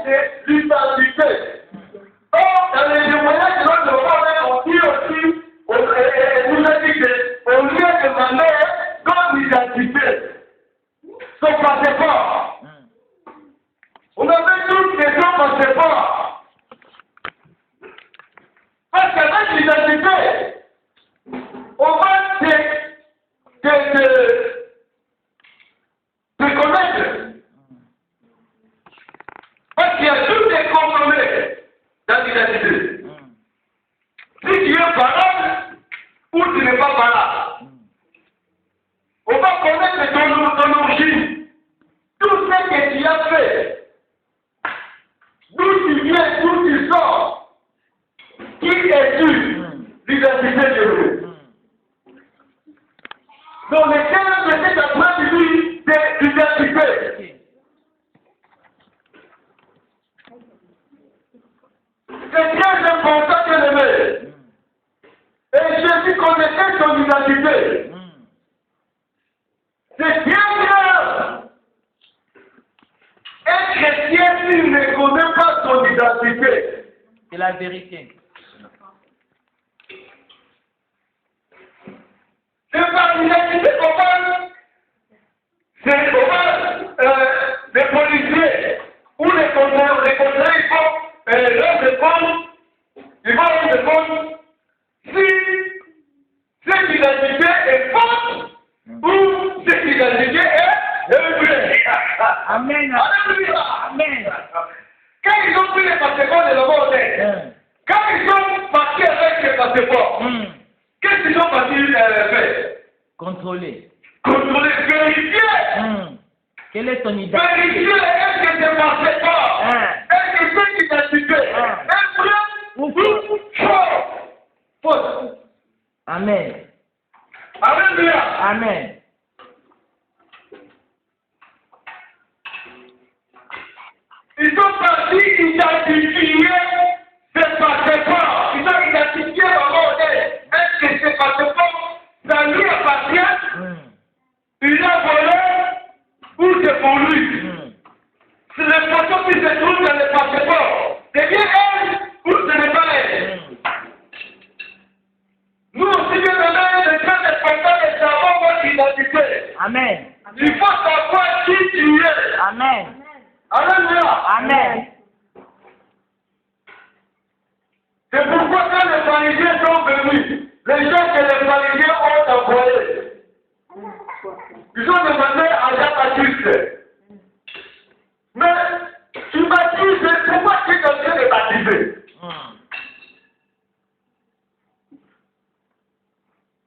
c'est l'identité. Or, dans les témoignages de notre Père, on dit aussi, on nous a dit qu'on lui a demandé notre identité, son passeport. On avait toutes les son passeport. Parce qu'avec l'identité, on va te connaître. Parce qu'il y a tous les compromis dans l'identité. Si tu es parole ou tu n'es pas parole, on va connaître ton origine, tout ce que tu as fait, d'où tu viens, d'où tu sors, qui es-tu, l'identité de Dieu. Donc les termes de cette après-midi, c'est l'identité. C'est très important que l'aimer. Et Jésus connaissait son identité. C'est bien grave. Un chrétien, s'il ne connaît pas son identité, c'est la vérité. C'est pas l'identité qu'on parle. C'est comment les policiers ou les conseillers, ils font leur répondre, ils vont leur répondre si cette identité est fausse ou cette identité est vraie. Amen. Alléluia. Amen. Quand ils ont pris les passeports de la mort, quand ils sont partis avec les passeports, qu'est-ce qu'ils ont partis faire? Contrôler. Contrôler, vérifier. Quelle est ton identité? Vérifier, est-ce que c'est passeport? Est-ce que c'est identité? Est-ce que ou faux? Amen. Alléluia. Amen. Ils sont partis identifier ces passeports. Ils ont identifié le monde. Est-ce que ces passeports, ça lui appartient? Il a volé ou c'est pour lui? C'est les photos qui se trouvent dans les passeports. C'est bien elle ou ce n'est pas elle? Nous aussi, bien donné, c'est très important de savoir votre identité. Amen. Il faut savoir qui tu es. Amen. Alléluia. Amen. C'est pourquoi quand les pharisiens sont venus, les gens que les pharisiens ont envoyés, ils ont demandé à Jean-Baptiste, mais tu baptises, pourquoi tu es en train de baptiser?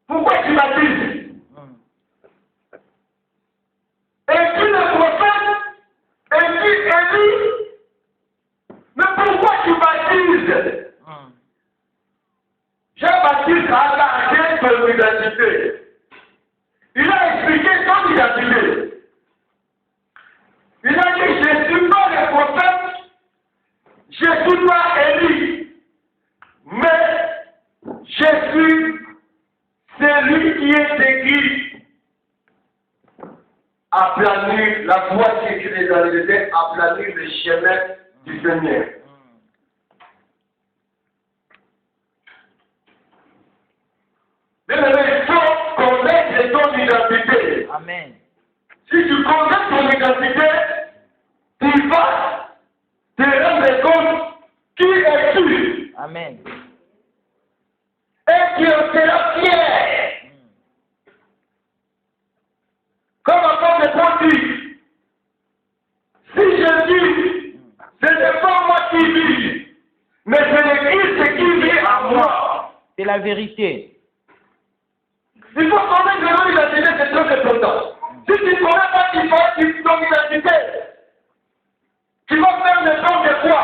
Pourquoi tu baptises? Es-tu le prophète? Es-tu Élie? Mais pourquoi tu baptises? Jean-Baptiste a gardé son identité. Il a expliqué son identité. Il a dit, je ne suis pas le prophète, je ne suis pas Élie, mais je suis celui qui est écrit, aplanir la voie qui est écrite dans les états, aplanir le chemin du Seigneur. Mais il faut connaître ton identité. Amen. Si tu connais ton identité, tu vas te rendre compte qui es-tu. Amen. Et tu seras fier. Comme l'apôtre Paul dit, si je dis, ce n'est pas moi qui vis, mais c'est le Christ qui vit en moi. C'est la vérité. Il faut connaître ton identité, c'est très important. Si tu ne connais pas ton identité, tu vas faire le temps de quoi?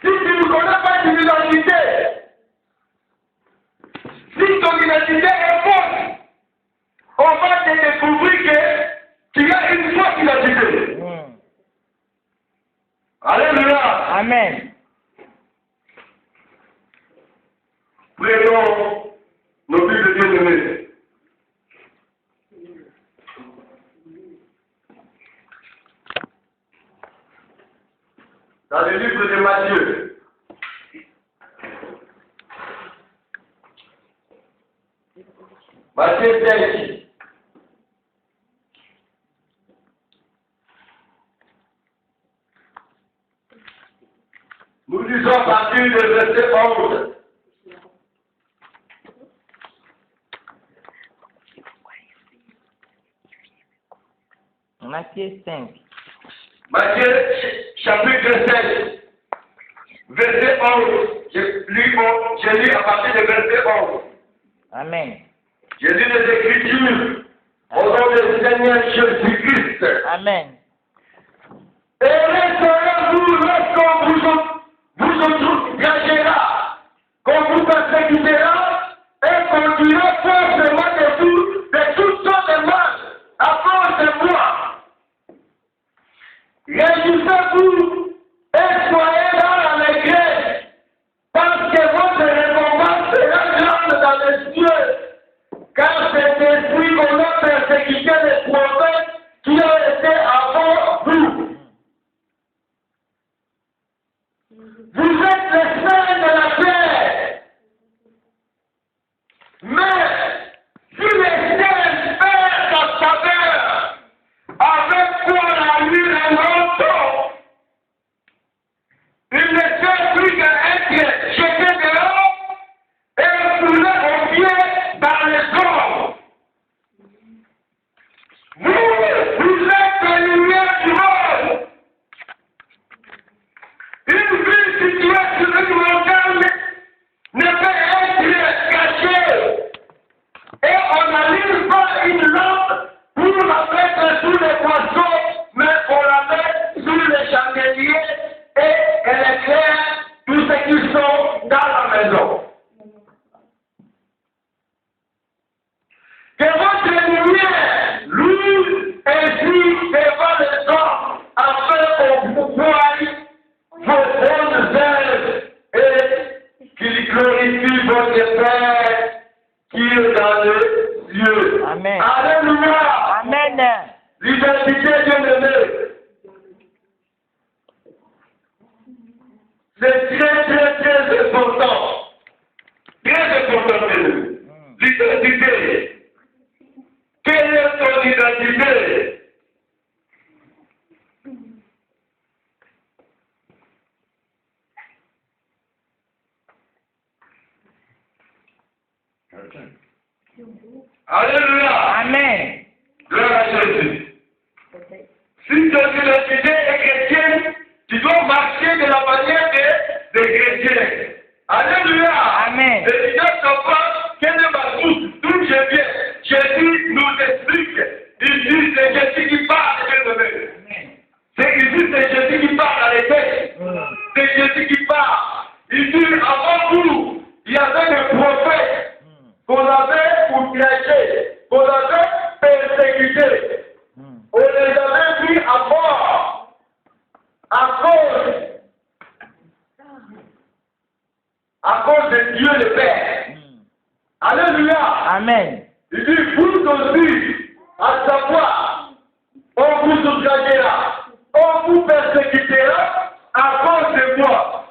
Si tu ne connais pas ton identité, si ton identité est fausse, on va te découvrir que tu as une fausse identité. Alléluia. Amen. Prenons nos Bibles bien-aimées. dans le livre de Matthieu. Matthieu 5. Nous lisons à partir du verset 11. Matthieu 5. Matthieu chapitre 5, verset 11. Je lis à partir du verset 11. Amen. Je lis les Écritures au nom du Seigneur Jésus-Christ. Amen. Et serez-vous lorsqu'on vous engagera, qu'on vous persécutera et qu'on dira forcément de toutes sortes de mal à cause de moi. Réjouissez-vous et soyez dans l'allégresse, parce que votre récompense sera grande dans les cieux, car c'est ainsi qu'on a persécuté les prophètes qui ont été avant vous. Vous êtes les saints de la terre. Mais si les saints perdent sa saveur, avec quoi la nuit est longtemps, il ne fait plus qu'être jeté dehors et foulé au pied par les hommes. Vous êtes la lumière du monde. Une ville située sur une montagne ne peut être cachée. Et on n'allume pas une lampe pour la mettre sous les poissons, mais on la met sous les chandeliers et elle éclaire tous ceux qui sont dans la maison. Que votre lumière loue ainsi devant les hommes, afin qu'on vous voie vos bonnes œuvres et qu'il glorifie votre Père qui est dans les cieux. Amen. Alléluia. Amen. L'identité bien-aimée. C'est très important. Très important. L'identité. Quelle est ton identité? Alléluia. Amen. Gloire à Jésus. Si ton identité est chrétienne, tu dois marcher de la manière des chrétiens. Alléluia. Amen. Et tu dois savoir quelle est ma source, d'où je viens. Jésus nous explique. Il dit c'est Jésus qui parle, bien-aimé. C'est ici, c'est Jésus qui parle à l'éternel. C'est Jésus qui parle. Il dit avant vous, il y avait des prophètes qu'on avait outragés, qu'on avait persécutés. On les avait mis à mort à cause de Dieu le Père. Alléluia. Amen. Il dit, vous aussi, à savoir, on vous outragera, on vous persécutera à cause de moi.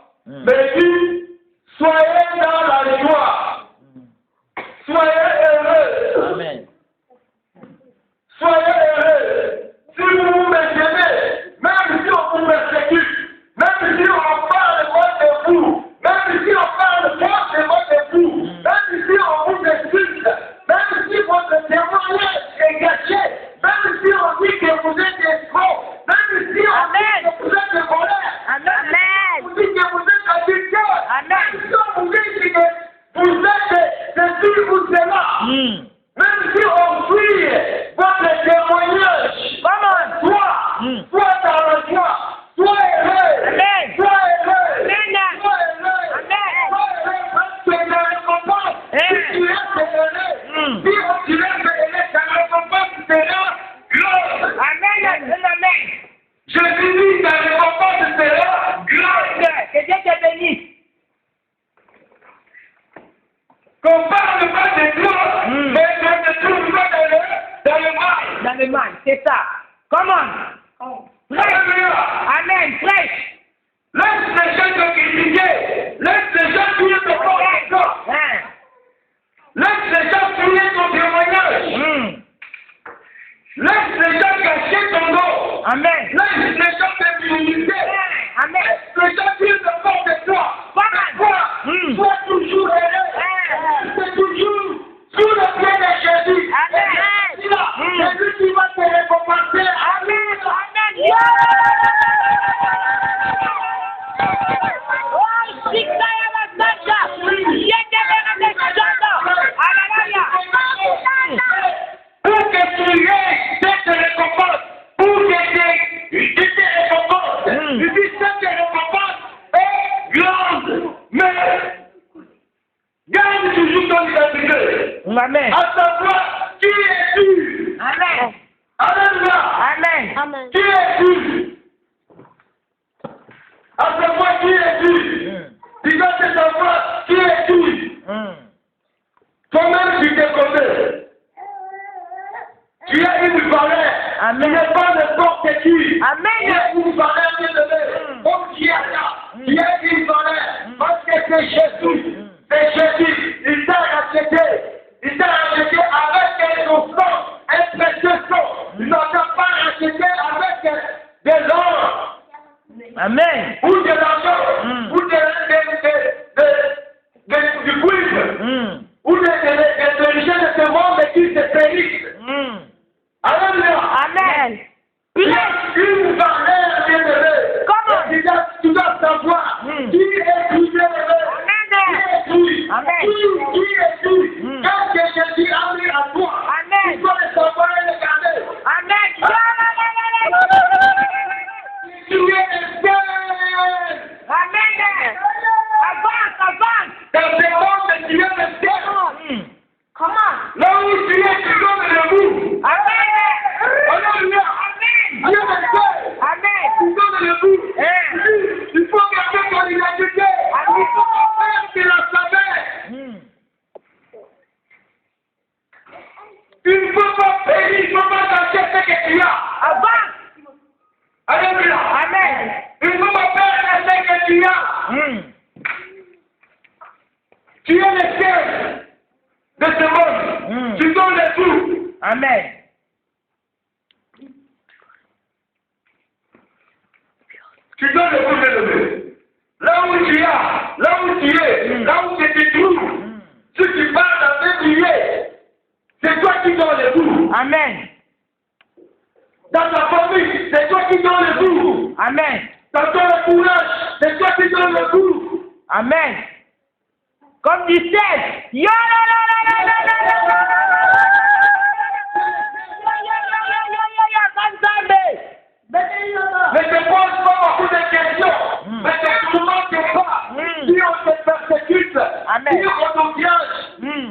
Amen. À savoir, qui es-tu? Amen. Alléluia. Amen. Amen. Qui es-tu? À savoir, qui es-tu? Tu dois te savoir, qui es-tu? Toi-même, tu te connais. Tu as une valeur. Amen. Tu n'es pas n'importe qui. Amen. Tu as une valeur, bien-aimé. Comme tu es là, tu as une valeur. Parce que c'est Jésus. C'est Jésus. Il t'a racheté. Il t'a racheté avec son sang, un précieux sang. Il ne t'a pas racheté avec de l'or. Amen. Ou de l'argent. Ou du cuivre. Ou des richesses de ce monde qui se périssent. Alléluia. Amen. Il y a une valeur, bien-aimé. Comment? Tu dois savoir qui est-tu, bien-aimé. Qui es-tu? Amen. Qui es-tu? Qu'est-ce que Jésus a mis à toi? Amen. Tu dois le savoir et le garder. Amen. Tu es le seul. Amen. Avance. Dans ce monde, tu es le seul. Comment? Là où tu es, tu donnes le bout. Amen. Alléluia. Amen. Tu es le seul. Amen. Tu donnes le bout. Il faut garder ton identité. Il faut faire de la saveur. Il ne faut pas périr, il ne faut pas cacher ce que tu as. Avance. Alléluia. Amen. Il ne faut pas perdre ce que tu as. Tu es le seul de ce monde. Tu donnes le tout. Amen. Tu donnes le tout, bien-aimé. Là où tu es, là où tu es, là où tu te trouves, si tu pars dans un milieu, c'est toi qui donnes le tout. Amen. Dans ta famille, c'est toi qui donnes le tout. Amen. Dans ton entourage, c'est toi qui donnes le tout. Amen. Comme du sel. Yo, Ne te pose pas beaucoup de questions. Ne te tourmente pas. Si on te persécute, Amen. si on nous piège,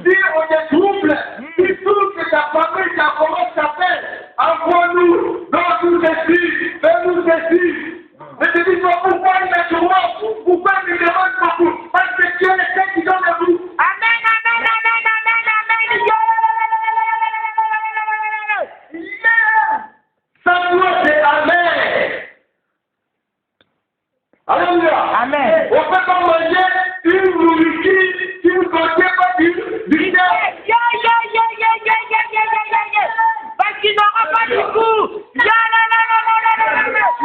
si on te trouble, si toute ta famille, ta comment s'appelle, envoie-nous, donne-nous ceci, fais-nous ceci. Ne te dis pas pourquoi il me tourmente, pourquoi il me demande beaucoup, parce que tu es le seul qui donne le bout. Amen. Sans toi, c'est Amen. Alléluia. Amen. On peut pas manger une nourriture qui ne contient pas du sel. Parce qu'il n'aura pas du goût. Tu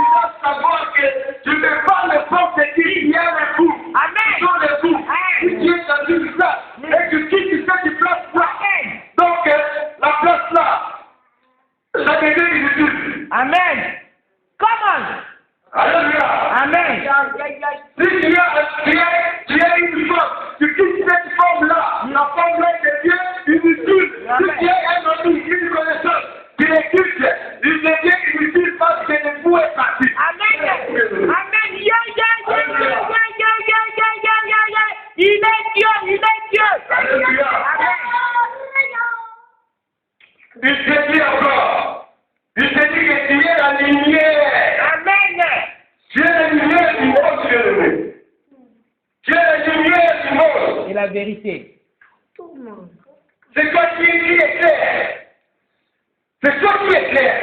dois savoir que tu ne fais pas n'importe qui a le goût. Amen. Tu donnes le goût. Si tu es dans une place et tu quittes cette place-là, donc la place-là, ça devient inutile. Amen. Come Alléluia. on. Amen. Si tu as une femme, tu quittes cette femme-là, la femme-là devient inutile. Si tu as un ami, une connaissance, tu l'écoutes, il devient inutile parce que le bout est parti. Amen. Amen. Il est Dieu. Alléluia. Amen. Il te dit encore, il te dit que tu es la lumière. Amen. Tu es la lumière du monde, bien-aimé. Tu es la lumière du monde. C'est la vérité. C'est toi qui es clair. C'est toi qui es clair.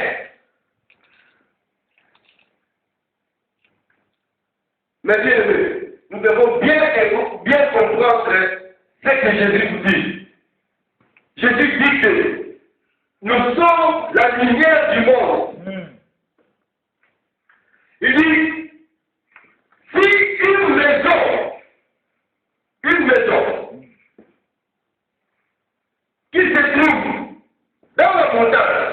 Mais bien aimé, nous devons bien comprendre ce que Jésus nous dit. Jésus dit que nous sommes la lumière du monde. Il dit, si une maison qui se trouve dans la montagne,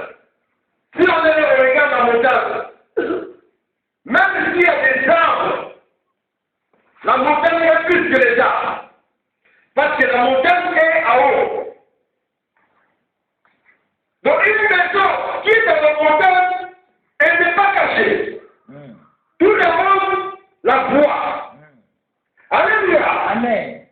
si on regarde la montagne, même s'il y a des arbres, la montagne est plus que les arbres. Parce que la montagne est en haut. Donc une maison qui est dans la montagne, elle n'est pas cachée. Tout le monde la voit. Alléluia. Amen.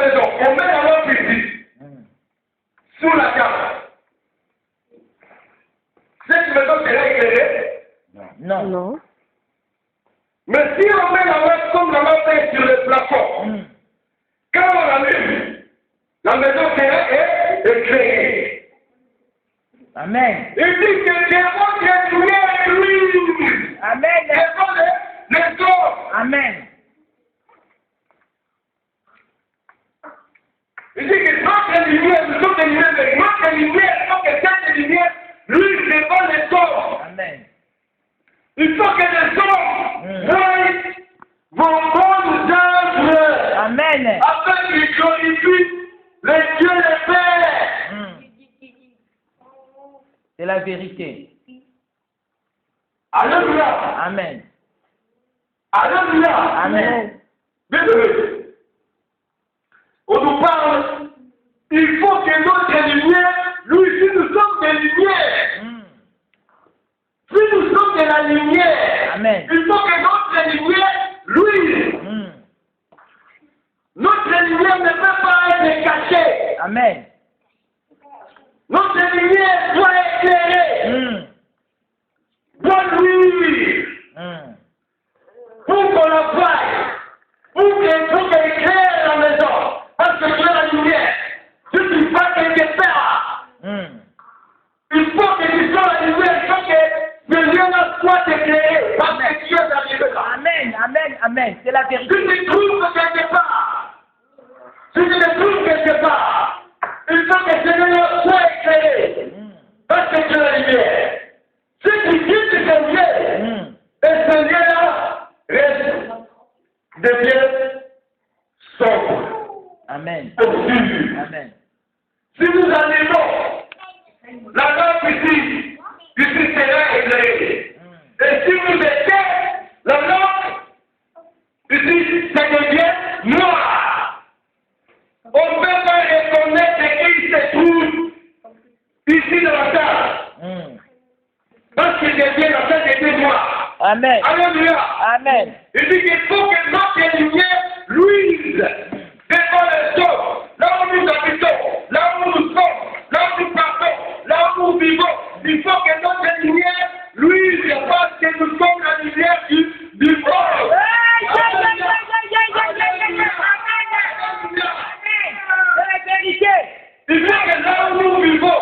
maison, on met la lampe ici, sous la table. Cette maison sera éclairée? Non. Non. Mais si on met la lampe comme la lampe est sur le plafond, quand on l'allume, la maison sera éclairée. Amen. Il dit que Dieu va lumière, lui. Amen. Les corps. Amen. Il dit que notre lumière, nous sommes des lumières, mais notre lumière, il faut que cette lumière, lui, devant les corps. Amen. Il faut que les hommes voient vos bonnes œuvres. Amen. Afin qu'ils glorifient le Dieu le Père. C'est la vérité. Alléluia. Amen. Alléluia. Amen. Bien aimé. On nous parle, il faut que notre lumière, lui, si nous sommes des lumières, si nous sommes de la lumière, Amen. il faut que notre lumière, lui, notre lumière ne peut pas être cachée. Amen. Notre lumière doit éclairer, doit luire, pour qu'on la voie, pour qu'elle éclaire la maison. Parce que tu es la lumière. Si tu vas quelque part, il faut que tu sois la lumière, il faut que le lieu soit éclairé. Parce que Dieu est arrivé là. Amen. Amen. Amen. C'est la Si vérité. tu trouves quelque part, si tu te trouves quelque part, il faut que ce lieu soit éclairé. Parce que tu es la lumière. Si tu quittes ce lieu, et ce lieu-là reste, devient sombre. Amen. Obscur. Amen. Si nous allumons la lampe ici sera éclairée. Et si nous éteignons la lampe, ici, ça devient noir. On ne peut pas reconnaître ce qui se trouve ici dans la table. Parce que la table était noire. Amen. Alléluia. Amen. Il dit qu'il faut que notre lumière luise devant les hommes, là où nous habitons, là où nous sommes, là où nous partons, là où nous vivons. Il faut que notre lumière luise parce que nous sommes la lumière du monde. Il faut que là où nous vivons,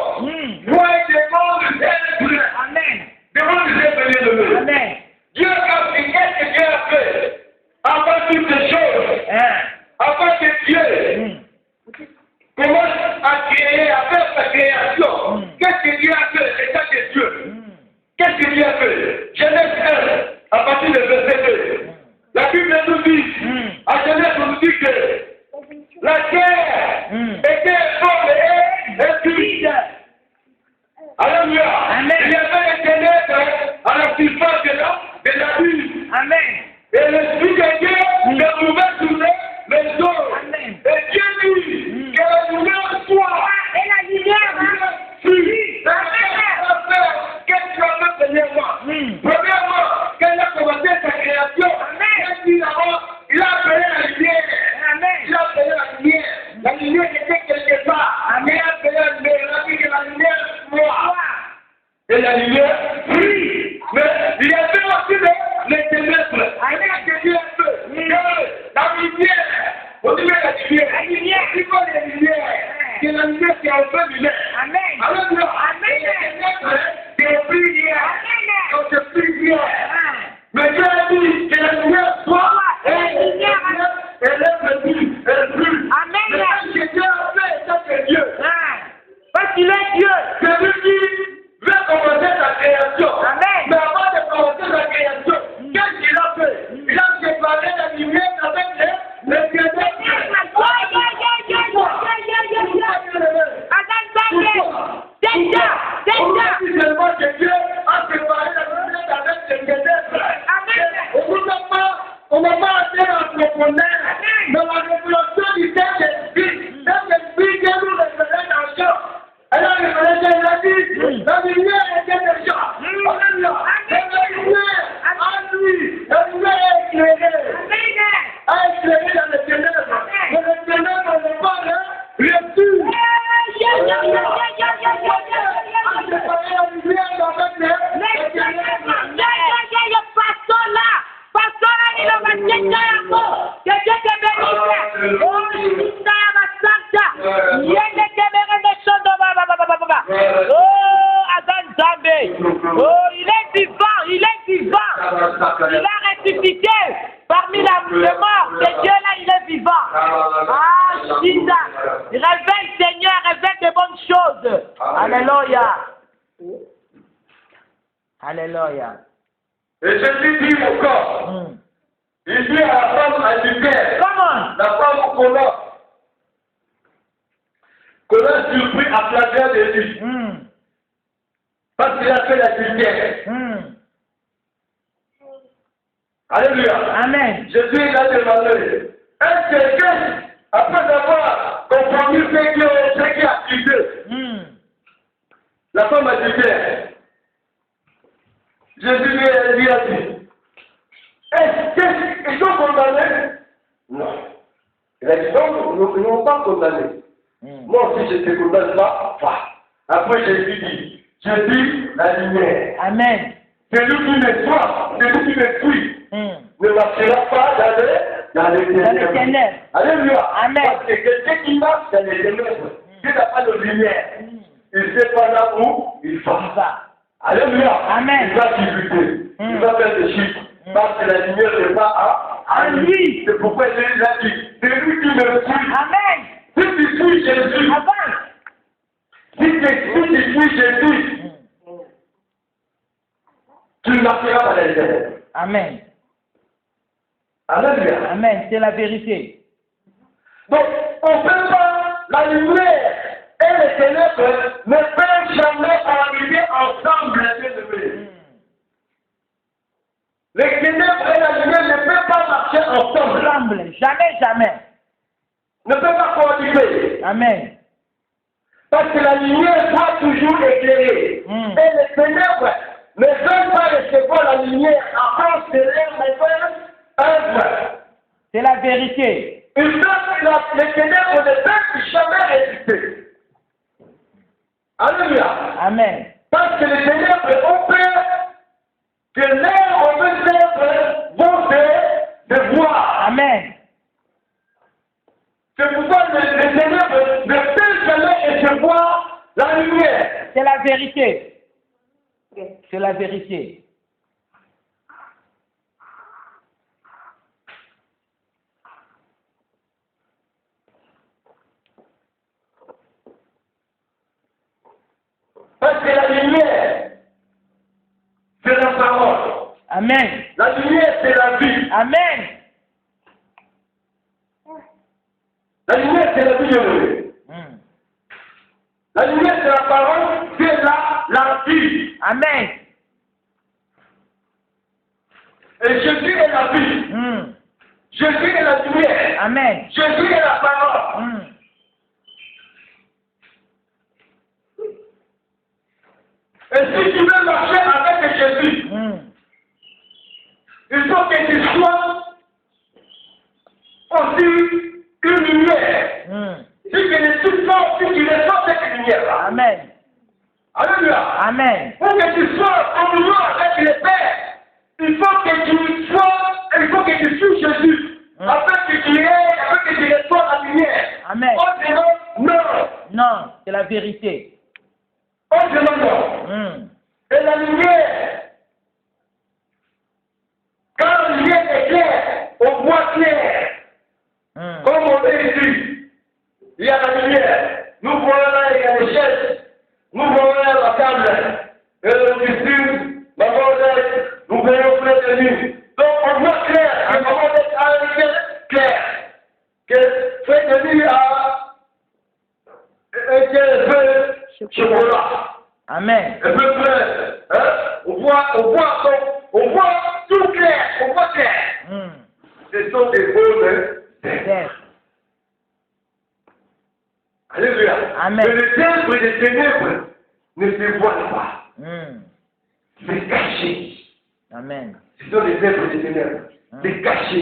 voyez des mondes êtres. Amen. Des mondes êtres de nous. Amen. Dieu a fait qu'est-ce que Dieu a fait avant toutes ces choses. Avant que Dieu commence à créer, à faire sa création. Qu'est-ce que Dieu a fait? C'est ça que Dieu. Qu'est-ce que Dieu a fait? Genèse 1, à partir du verset 2. La Bible nous dit, à Genèse, on nous dit que la terre était forme et fluide. Alléluia. Amen. Il y avait des ténèbres à la surface de la lune. Amen. Et l'Esprit de Dieu se trouvait sur les eaux. Amen. Et Dieu dit que la lumière soit. Et la lumière, Fut. Qu'est-ce que tu as fait, premièrement? Premièrement, quand il a commencé sa création, il a appelé la lumière. Il a appelé la lumière. La lumière était quelque part. Il a appelé la lumière. Il a dit que la lumière soit. Et la lumière brille. Mais il y avait aussi les ténèbres. Avec que Dieu a fait. La lumière. On dit la lumière. La lumière. Il faut la lumière. C'est la lumière qui a ouvert lumière. Amen. Alléluia. Amen. Les ténèbres, c'est plusieurs. Donc c'est plusieurs. Mais Dieu a dit que la lumière soit. Et la lumière, elle est venue. Elle brille. Amen. Mais ce que Dieu a fait, ça c'est Dieu. Parce qu'il est Dieu. C'est lui qui veut commencer sa création. Amen. Mais avant de commencer sa création, qu'est-ce qu'il a fait? Il a séparé la lumière avec les ténèbres. Seulement que Dieu a séparé la lumière avec les ténèbres. On ne va pas être entrepreneur Oh, il est vivant, il est vivant. Il a ressuscité parmi les morts. Ce Dieu-là, il est vivant. Ah, Shida. Réveille, Seigneur, réveille de bonnes choses. Alléluia. Alléluia. Et Jésus dit encore, il dit à la femme adultère, Comment? la femme qu'on a surpris à flagrant délit, parce qu'il a fait l'adultère. Alléluia. Amen. Jésus il a demandé, est-ce que quelqu'un, après avoir compromis ce qui a accusé, la femme adultère, Jésus lui a dit, est-ce qu'ils sont condamnés? Non. Il a dit, non, ils n'ont pas condamné. Moi aussi, je ne te condamne pas. Après, Jésus dit, je dis la lumière. Amen. Celui qui me voit, celui qui me suit, ne marchera pas dans les ténèbres. Alléluia. Amen. Parce que quelqu'un qui marche dans les ténèbres, qui n'a pas de lumière, il ne sait pas là où il va. Alléluia. Amen. Il va discuter. Il va faire des chiffres. Parce que la lumière n'est pas à lui. C'est pourquoi Jésus a dit, celui qui me suit. Amen. Si tu suis Jésus, Avance. si tu suis Jésus, tu ne marcheras pas dans les ténèbres. Amen. Alléluia. Amen. C'est la vérité. Donc, on ne peut pas, la lumière et les ténèbres ne peuvent jamais arriver ensemble, bien-aimés. Les ténèbres et la lumière ne peuvent pas marcher ensemble. Ensemble. Jamais, jamais. Ne peuvent pas cohabiter. Amen. Parce que la lumière doit toujours éclairer. Et les ténèbres ne veulent pas recevoir la lumière à cause de leur mauvaise œuvre. C'est la vérité. Les ténèbres ne peuvent jamais résister. Alléluia. Amen. Parce que les ténèbres ont peur que leurs mauvaises œuvres vont se voir. Amen. C'est pourquoi les ténèbres ne peuvent jamais recevoir la lumière. C'est la vérité. C'est la vérité. Parce que la lumière, c'est la parole. Amen. La lumière, c'est la vie. Amen. La lumière, c'est la vie. La lumière, c'est la parole, c'est la vie. Amen. Et Jésus est la vie. Jésus est la lumière. Amen. Jésus est la parole. Et si tu veux marcher avec Jésus, il faut que tu sois aussi une lumière. Si tu ne sors cette lumière-là. Amen. Alléluia. Amen. Pour que tu sois en union avec le Père, il faut que tu suives Jésus. Afin que tu reçoives la lumière. Amen. Autrement, non. Non, c'est la vérité. Autrement, non. Et la lumière, quand la lumière est claire, on voit clair. Comme on dit ici, il y a la lumière. Nous voyons là, il y a les chaises. Nous voyons là la table. Et le disciple, la bordelle, nous voyons plein de nuit. Donc on voit clair, que maman est à la lumière claire. Que fait de nuit à un peu chocolat. Amen. Un peu plein. Hein? On voit tout clair, on voit clair. Ce sont des bonnes. Yes. Alléluia. Amen. Mais les ténèbres des ténèbres ne se voient pas. C'est caché. Amen. Ce sont les œuvres des ténèbres. C'est caché.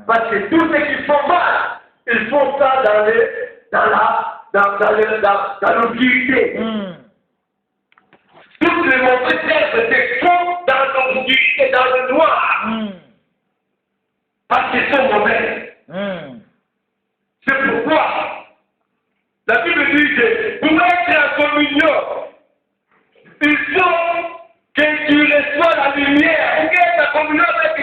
Parce que tous ceux qui font mal, ils font ça dans dans l'obscurité. Toutes les mauvaises herbes se font dans l'obscurité, dans le noir. Parce qu'elles sont mauvaises. C'est pourquoi la Bible dit que pour être en communion, il faut que tu reçois la lumière. Pour être en communion avec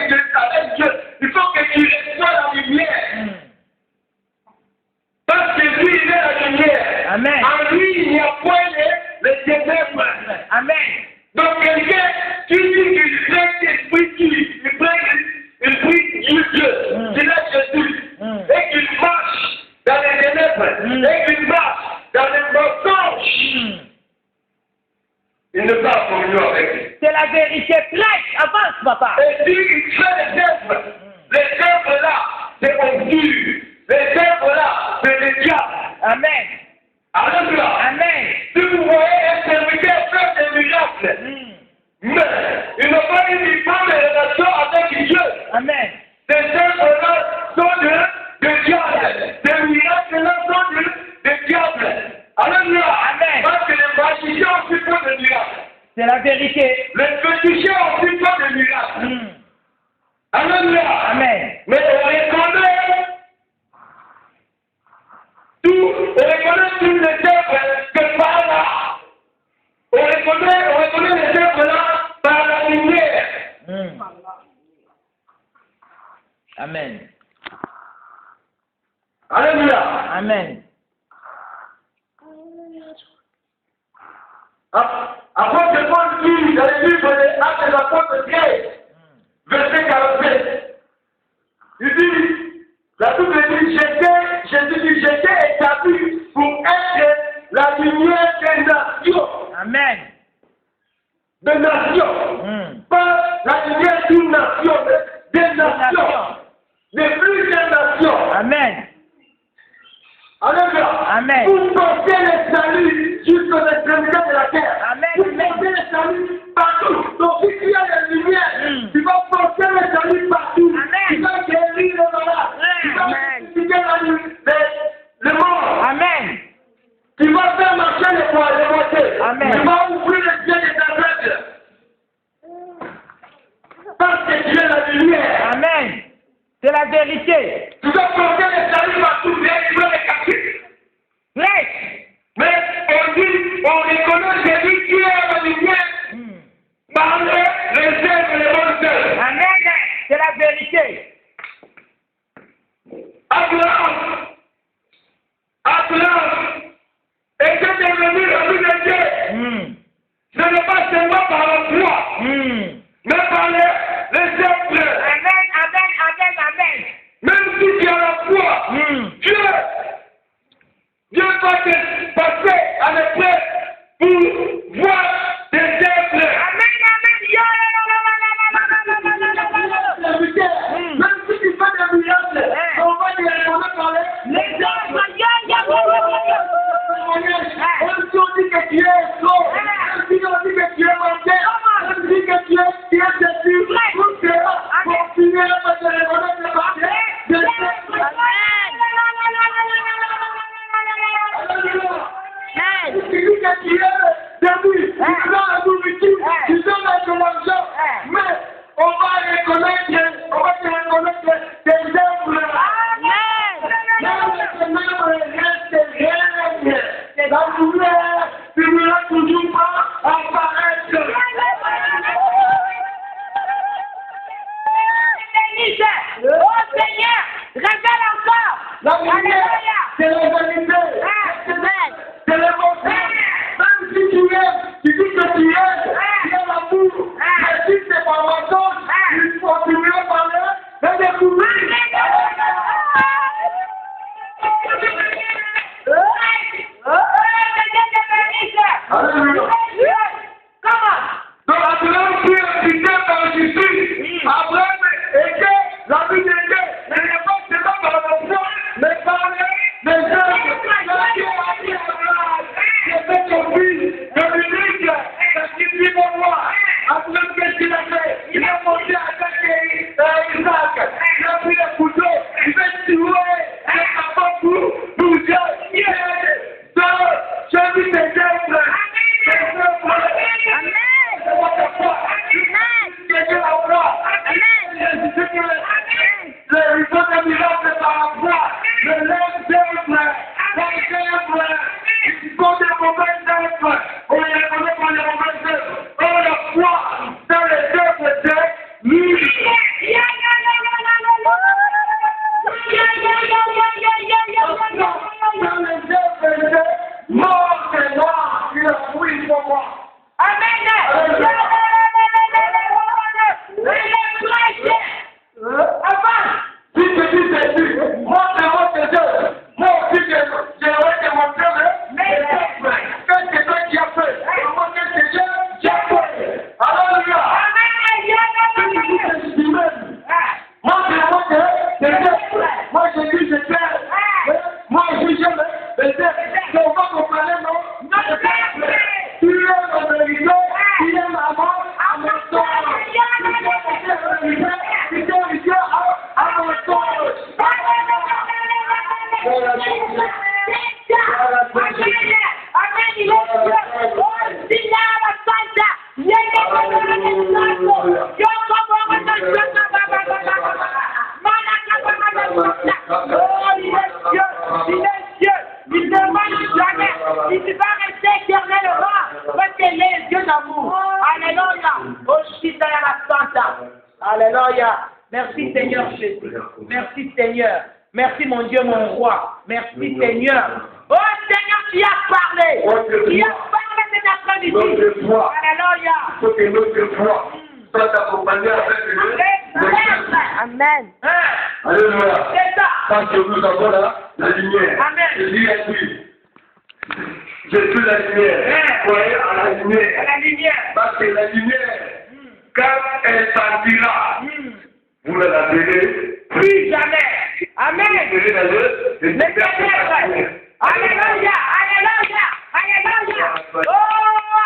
Dieu, il faut que tu reçois la lumière. Parce que lui, il est la lumière. Amen. En lui, il n'y a point les ténèbres. Amen. Donc, quelqu'un qui dit qu'il prête l'esprit qui, il prie Dieu, qu'il est Jésus, et qu'il marche dans les ténèbres, et qu'il marche dans les mensonges, il ne va pas communion avec lui. C'est la vérité. Prêche, avance, papa. Et puis, il fait les œuvres là, c'est obscur. Les œuvres là, c'est le diable. Amen. Alléluia. Amen. Si vous voyez un serviteur faire des miracles, mais il n'a pas eu une bonne relation avec Dieu. Amen. Ces œuvres-là sont de diable. Ces miracles-là sont de diable. Alléluia. Amen. Parce que les magiciens aussi font des miracles. C'est la vérité. Les féticheurs aussi font des miracles. Alléluia. Amen. Mais on reconnaît toutes les œuvres que par là. On reconnaît les œuvres là par la lumière. Amen. Alléluia. Amen. Apôtre Paul dit dans le livre des Actes des Apôtres 13, verset 47, il dit, la Bible dit, Jésus dit, j'étais établi pour être la lumière des nations. Amen. Des nations. Pas la lumière d'une nation, mais des nations. De plusieurs nations. Amen. Alléluia. Amen. Pour porter le salut jusqu'aux extrémités de la terre. Amen. Pour porter le salut partout. Donc si tu as la lumière, tu vas porter le salut partout. Amen. Tu vas guérir les malades. Tu vas guérir le mort. Amen. Tu vas faire marcher les moitiés. Amen. Tu vas ouvrir les yeux des aveugles. Parce que tu es la lumière. Amen. C'est la vérité. Tu vas porter le salut partout. Tu vas les capter. Prêche. Mais on dit, on reconnaît Jésus qui est la lumière par les œuvres et les bonnes œuvres. Amen. C'est la vérité. Abraham était devenu le fils de Dieu. Ce n'est pas seulement par la foi, mais par les œuvres. Amen. Même si tu as la foi, Dieu va te passer à l'épreuve pour voir tes œuvres. Même si tu fais des miracles, on va te répondre par les œuvres. Même si on dit que tu es sot, même si on dit que tu es menteur, même si que tu es Jésus, tout sera continuer à te reconnaître par les œuvres. Tu dis que tu es debout, tu donnes la nourriture, tu donnes de l'argent, mais on va te reconnaître tes œuvres. La lumière finira toujours par apparaître. Oh Seigneur, révèle encore. La lumière, c'est la vérité. C'est l'émotion. Même si tu aimes, tu dis que tu aimes l'amour. Mais si c'est par mensonge, il faut continuer par le découvrir. Alléluia. Donc Abraham fut invité par Jésus. Abraham était la vie de Dieu. Ce n'est pas seulement par la foi, mais par les œuvres. il est Dieu. Oh, Seigneur, Santa. Il est Dieu. Il ne mange jamais. Il ne va rester éternellement parce qu'il est Dieu d'amour. Alléluia. Oh, Seigneur, Santa. Alléluia. Merci Seigneur Jésus. Merci Seigneur. Merci mon Dieu, mon roi. Merci Seigneur. Oh Seigneur, tu as parlé. Tu as parlé cet après-midi. Alléluia. Il faut que notre foi soit accompagnée avec Amen. Alléluia. C'est ça. Quand nous avons la lumière. Amen. Jésus a dit, je suis la lumière. Croyez à la lumière. À la lumière. Parce que la lumière, quand elle partira, vous ne la verrez plus jamais. Amen. Vous verrez dans le ténèbres. Alléluia. Alléluia. Alléluia. Oh,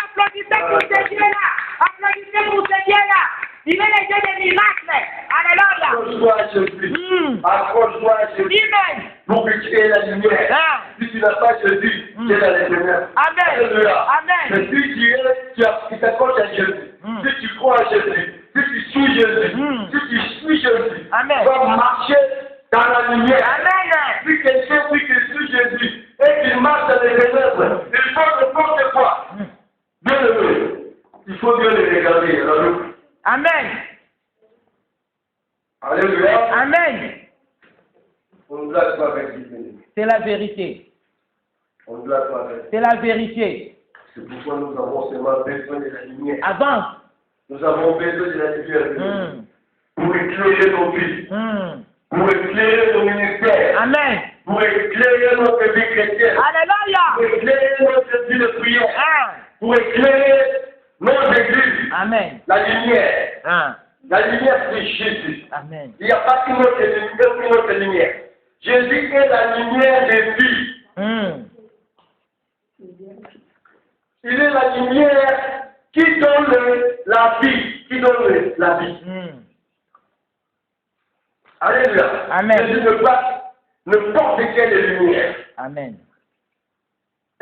applaudissez pour ce Dieu-là. Applaudissez pour ce Dieu-là. Il est le Dieu des miracles. Alléluia. Accroche-toi à Jésus. Accroche-toi à Jésus. Amen. Pour que tu aies la lumière. Si tu n'as pas Jésus, tu es dans les ténèbres. Amen. Alléluia. Amen. Mais si tu t'accroches à Jésus, si tu crois à Jésus, si tu suis Jésus, si tu suis Jésus, Amen. tu vas marcher dans la lumière. Amen. Si quelqu'un dit qu'il suit Jésus et qu'il marche dans les ténèbres, il faut n'importe quoi. Bien aimé, il faut bien les regarder. Alors, Amen. Alléluia. Amen. On ne doit pas avec Dieu. C'est la vérité. On ne doit pas avec. C'est la vérité. C'est pourquoi nous avons seulement besoin de la lumière. Avance. Nous avons besoin de la lumière pour éclairer nos vies, pour éclairer nos ministères, Amen. pour éclairer notre vie chrétienne, Alléluia. pour éclairer notre vie de prière, pour éclairer nos églises. Amen. La lumière. La lumière, c'est Jésus. Amen. Il n'y a pas une autre lumière. Jésus est la lumière des vies. Il est la lumière qui donne la vie. Qui donne la vie. Alléluia. Amen. Jésus ne pas n'importe quelle lumière. Amen.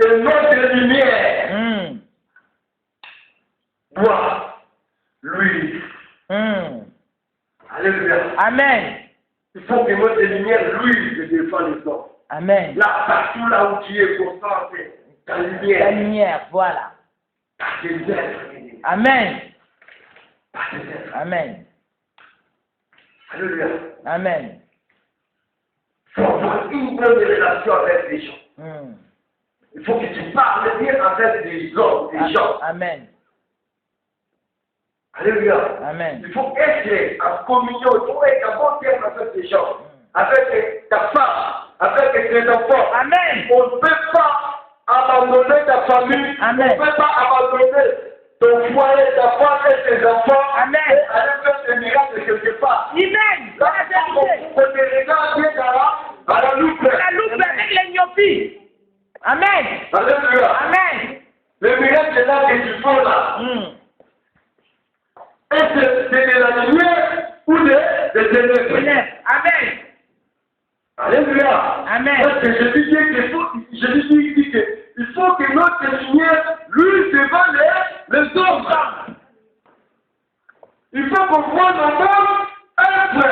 Et notre lumière doit lui. Alléluia. Amen. Il faut que notre lumière, lui, se défende les hommes. Amen. Là, partout là où tu es concentré, ta lumière. La lumière, voilà. Par tes êtres. Amen. Par tes êtres. Amen. Alléluia. Amen. Il faut avoir une bonne relation avec les gens. Il faut que tu parles bien avec les hommes, les gens. Amen. Alléluia. Amen. Il faut être en communion, il faut être en bon terme avec les gens, avec ta femme, avec tes enfants. Amen. On ne peut pas abandonner ta famille. Amen. On ne peut pas abandonner ton foyer, ta femme et tes enfants. Amen. Et aller faire des miracles quelque part. Amen. Là, on te regarde bien à la loupe. La loupe avec les myopie. Amen. Alléluia. Amen. Le miracle est là que tu fais là. Et c'est de la lumière ou des ténèbres. Amen. Alléluia. Amen. Parce que je dis que il faut que notre lumière lui devant les hommes. Il faut qu'on voit nos hommes être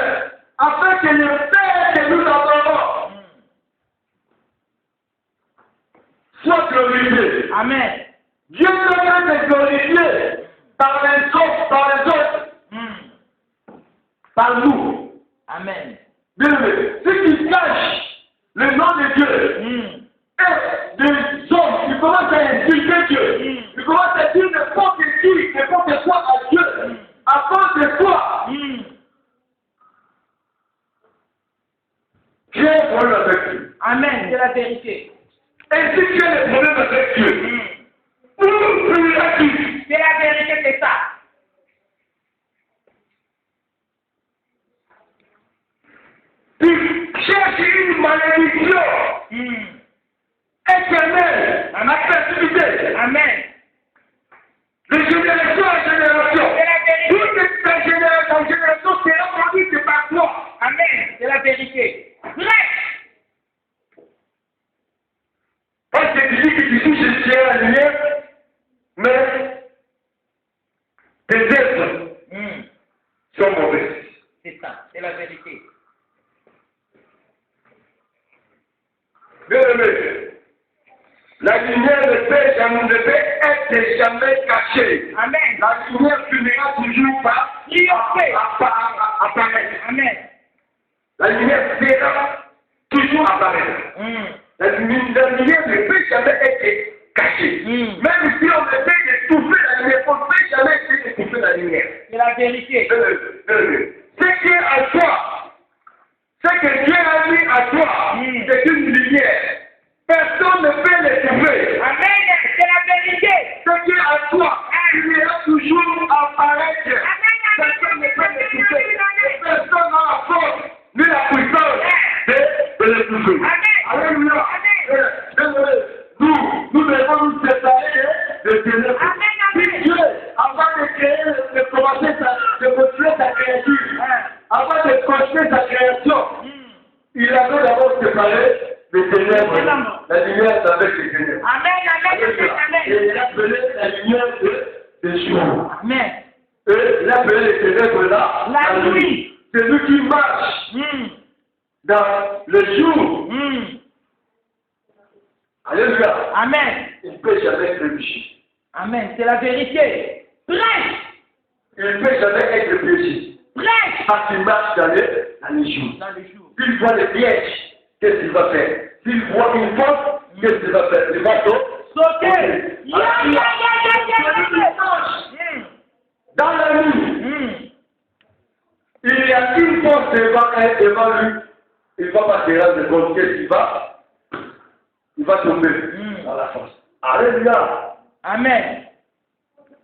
afin que le Père que nous adorons soit glorifié. Amen. Dieu doit être glorifié par les autres, par nous. Amen. Bien aimé, ce qui cache le nom de Dieu et des hommes qui commencent à insulter Dieu, qui commencent à dire n'importe qui, n'importe quoi à Dieu, à cause de toi. Dieu a un problème avec Dieu. Amen. C'est la vérité. Et si tu as des problèmes avec Dieu, où prieras-tu? C'est la vérité, c'est ça. Tu cherches une malédiction éternelle à perpétuité. Amen. De génération en génération. C'est la vérité. Toute ta génération en génération sera produite par toi. Amen. C'est la vérité. Prêche. si je tiens la lumière, mais tes œuvres sont mauvaises. C'est ça, c'est la vérité. Bien aimé, la lumière ne peut être jamais cachée. Amen. La lumière finira toujours par apparaître. Amen. La lumière verra toujours apparaître. La lumière ne peut jamais être cachée. Même si on essaie d'étouffer la lumière, on ne peut jamais essayer d'étouffer la lumière. C'est la vérité. Ce qui est à toi, ce que Dieu a mis à toi, c'est une lumière. Personne ne peut l'étouffer. Amen. C'est la vérité. Ce qui est à toi, il ira toujours apparaître. Personne ne peut l'étouffer. Personne n'a la force ni la puissance de l'étouffer. Alléluia. Nous devons nous séparer de ténèbres. Si Dieu, avant de créer, de commencer de construire sa créature, avant de construire sa création, il avait d'abord séparé les ténèbres, la lumière avec les ténèbres. Amen. Et il a appelé la lumière de jour. Amen. Et il a appelé les ténèbres là, La nuit. C'est lui qui marche dans le jour. Alléluia. Amen. Il ne peut jamais être péché. Amen. C'est la vérité. Prêche. Il ne peut jamais être péché. Prêche. Parce qu'il marche dans les jours. Dans le jour. S'il voit les pièges, qu'est-ce qu'il va faire? S'il voit une porte, qu'est-ce qu'il va faire? Il va sauter. Dans la nuit, il y a une porte devant lui. Il ne va pas se rendre compte qu'est-ce qu'il va. Il va tomber dans la force. Alléluia. Amen.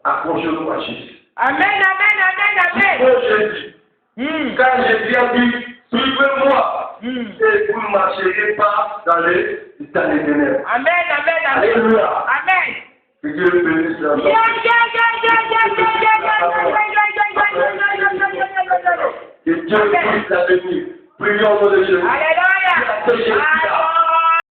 Accrochez-nous à Jésus. Amen. Oh Jésus. Quand je viens dire, suivez-moi, et vous ne marcherez pas dans les ténèbres. Amen. Alléluia. Amen. Que Dieu bénisse la vie. Que Dieu bénisse la vie. Prions au nom de Jésus. Alléluia.